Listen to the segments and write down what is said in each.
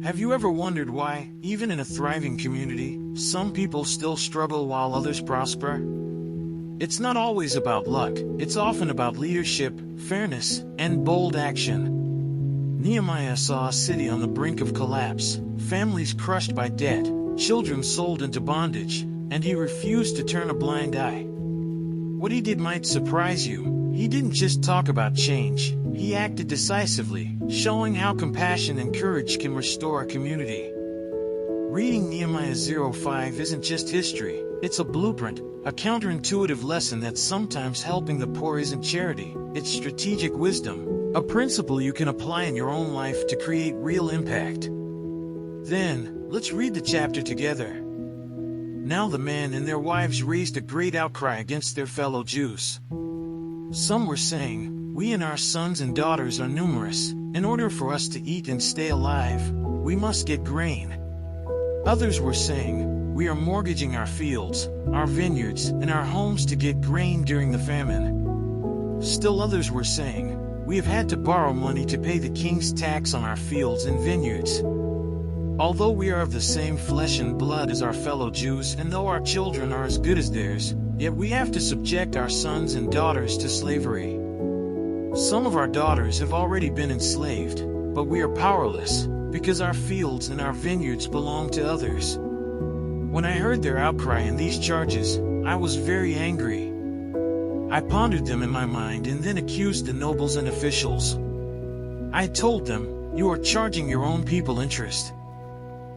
Have you ever wondered why, even in a thriving community, some people still struggle while others prosper? It's not always about luck, it's often about leadership, fairness, and bold action. Nehemiah saw a city on the brink of collapse, families crushed by debt, children sold into bondage, and he refused to turn a blind eye. What he did might surprise you. He didn't just talk about change, he acted decisively, showing how compassion and courage can restore a community. Reading Nehemiah 0:5 isn't just history, it's a blueprint, a counterintuitive lesson that sometimes helping the poor isn't charity, it's strategic wisdom, a principle you can apply in your own life to create real impact. Then, let's read the chapter together. Now the men and their wives raised a great outcry against their fellow Jews. Some were saying, "We and our sons and daughters are numerous. In order for us to eat and stay alive, we must get grain." Others were saying, "We are mortgaging our fields, our vineyards, and our homes to get grain during the famine." Still others were saying, "We have had to borrow money to pay the king's tax on our fields and vineyards." Although we are of the same flesh and blood as our fellow Jews, and though our children are as good as theirs, yet we have to subject our sons and daughters to slavery. Some of our daughters have already been enslaved, but we are powerless, because our fields and our vineyards belong to others. When I heard their outcry and these charges, I was very angry. I pondered them in my mind and then accused the nobles and officials. I told them, "You are charging your own people interest."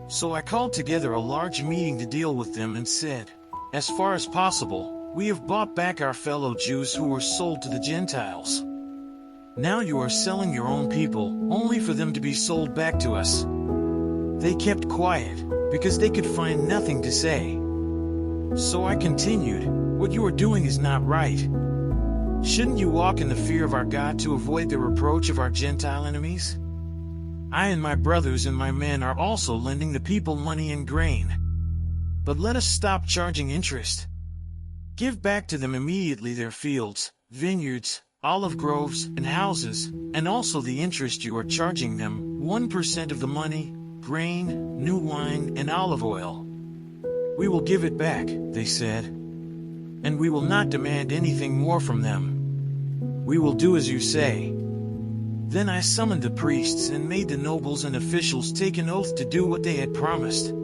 So I called together a large meeting to deal with them and said, "As far as possible, we have bought back our fellow Jews who were sold to the Gentiles. Now you are selling your own people, only for them to be sold back to us." They kept quiet, because they could find nothing to say. So I continued, "What you are doing is not right. Shouldn't you walk in the fear of our God to avoid the reproach of our Gentile enemies? I and my brothers and my men are also lending the people money and grain. But let us stop charging interest. Give back to them immediately their fields, vineyards, olive groves, and houses, and also the interest you are charging them, 1% of the money, grain, new wine, and olive oil." "We will give it back," they said, "and we will not demand anything more from them. We will do as you say." Then I summoned the priests and made the nobles and officials take an oath to do what they had promised.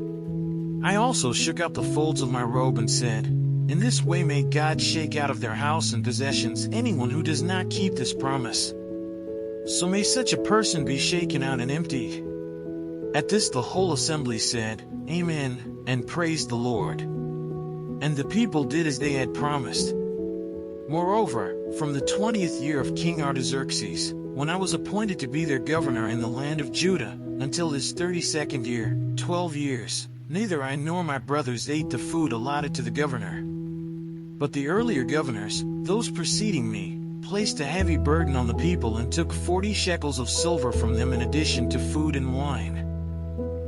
I also shook out the folds of my robe and said, "In this way may God shake out of their house and possessions anyone who does not keep this promise. So may such a person be shaken out and emptied." At this the whole assembly said, "Amen," and praised the Lord. And the people did as they had promised. Moreover, from the 20th year of King Artaxerxes, when I was appointed to be their governor in the land of Judah, until his 32nd year, 12 years, neither I nor my brothers ate the food allotted to the governor. But the earlier governors, those preceding me, placed a heavy burden on the people and took 40 shekels of silver from them in addition to food and wine.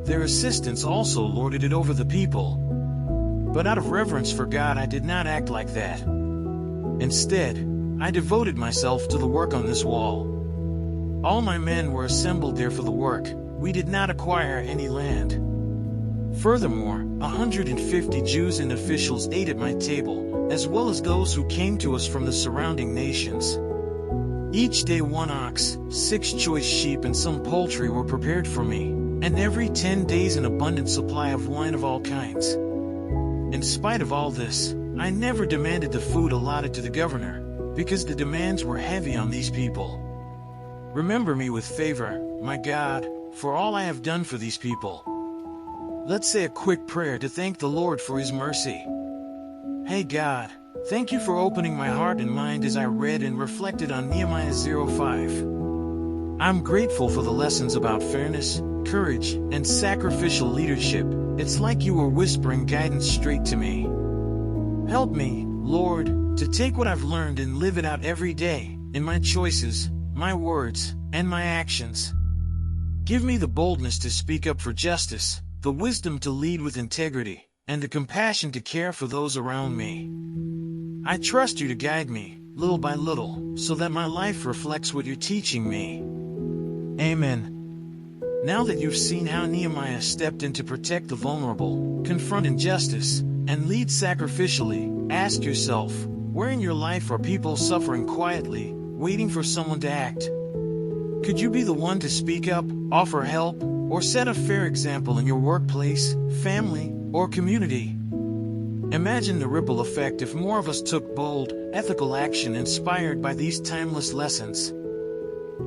Their assistants also lorded it over the people. But out of reverence for God I did not act like that. Instead, I devoted myself to the work on this wall. All my men were assembled there for the work. We did not acquire any land. Furthermore, 150 Jews and officials ate at my table, as well as those who came to us from the surrounding nations. Each day 1 ox, 6 choice sheep and some poultry were prepared for me, and every 10 days an abundant supply of wine of all kinds. In spite of all this, I never demanded the food allotted to the governor, because the demands were heavy on these people. Remember me with favor, my God, for all I have done for these people. Let's say a quick prayer to thank the Lord for His mercy. Hey God, thank you for opening my heart and mind as I read and reflected on Nehemiah 0:5. I'm grateful for the lessons about fairness, courage, and sacrificial leadership. It's like you were whispering guidance straight to me. Help me, Lord, to take what I've learned and live it out every day, in my choices, my words, and my actions. Give me the boldness to speak up for justice, the wisdom to lead with integrity, and the compassion to care for those around me. I trust you to guide me, little by little, so that my life reflects what you're teaching me. Amen. Now that you've seen how Nehemiah stepped in to protect the vulnerable, confront injustice, and lead sacrificially, ask yourself, where in your life are people suffering quietly, waiting for someone to act? Could you be the one to speak up, offer help, or set a fair example in your workplace, family, or community? Imagine the ripple effect if more of us took bold, ethical action inspired by these timeless lessons.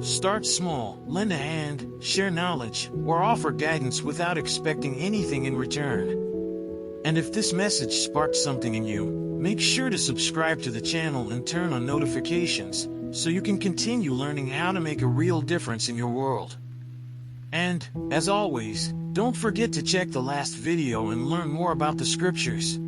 Start small, lend a hand, share knowledge, or offer guidance without expecting anything in return. And if this message sparked something in you, make sure to subscribe to the channel and turn on notifications so you can continue learning how to make a real difference in your world. And, as always, don't forget to check the last video and learn more about the scriptures.